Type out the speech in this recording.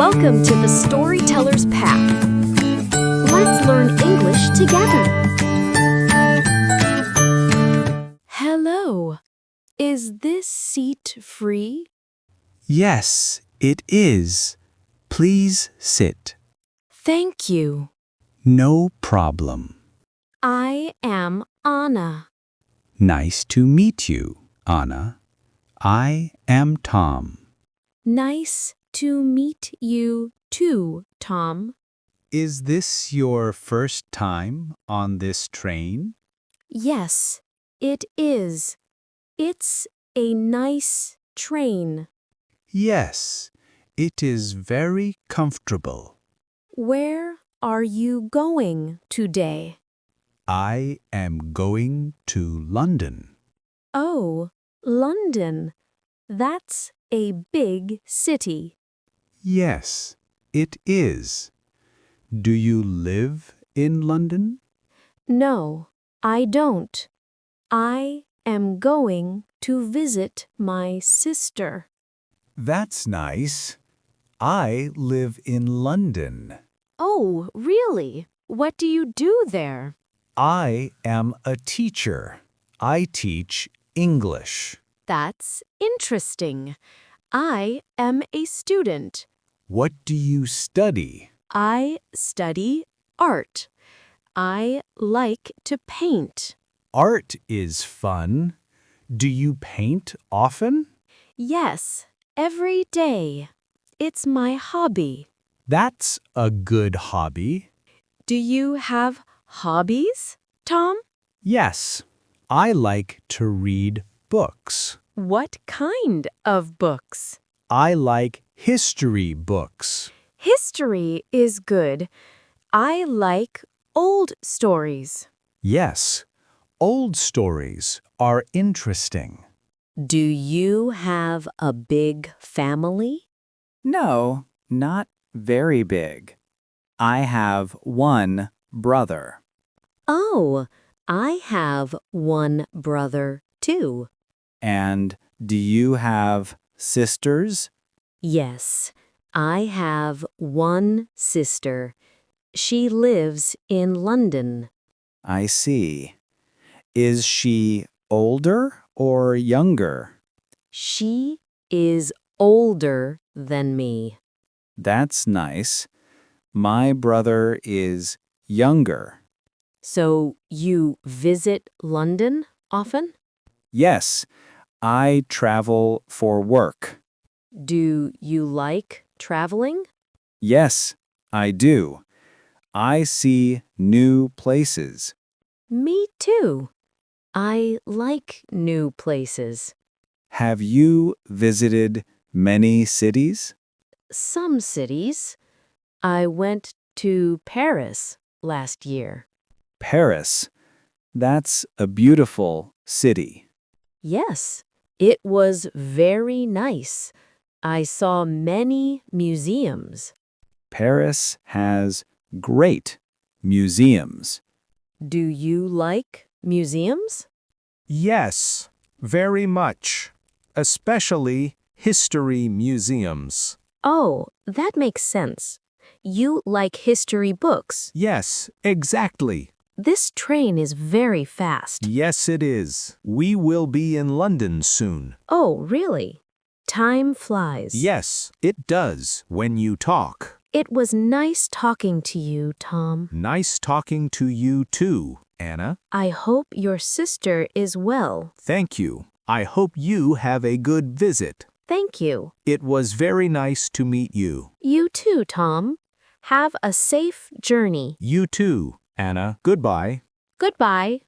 Welcome to the Storyteller's Path. Let's learn English together. Hello. Is this seat free? Yes, it is. Please sit. Thank you. No problem. I am Anna. Nice to meet you, Anna. I am Tom. Nice to meet you too, Tom. Is this your first time on this train? Yes, it is. It's a nice train. Yes, it is very comfortable. Where are you going today? I am going to London. Oh, London. That's a big city. Yes, it is. Do you live in London? No, I don't. I am going to visit my sister. That's nice. I live in London. Oh, really? What do you do there? I am a teacher. I teach English. That's interesting. I am a student. What do you study? I study art. I like to paint. Art is fun. Do you paint often? Yes, every day. It's my hobby. That's a good hobby. Do you have hobbies, Tom? Yes, I like to read books. What kind of books? I like history books. History is good. I like old stories. Yes, old stories are interesting. Do you have a big family? No, not very big. I have one brother. Oh, I have one brother too. And do you have sisters? Yes, I have one sister. She lives in London. I see. Is she older or younger? She is older than me. That's nice. My brother is younger. So you visit London often? Yes, I travel for work. Do you like traveling? Yes, I do. I see new places. Me too. I like new places. Have you visited many cities? Some cities. I went to Paris last year. Paris. That's a beautiful city. Yes, it was very nice. I saw many museums. Paris has great museums. Do you like museums? Yes, very much, especially history museums. Oh, that makes sense. You like history books. Yes, exactly. This train is very fast. Yes, it is. We will be in London soon. Oh, really? Time flies. Yes, it does when you talk. It was nice talking to you, Tom. Nice talking to you too, Anna. I hope your sister is well. Thank you. I hope you have a good visit. Thank you. It was very nice to meet you. You too, Tom. Have a safe journey. You too, Anna. Goodbye. Goodbye.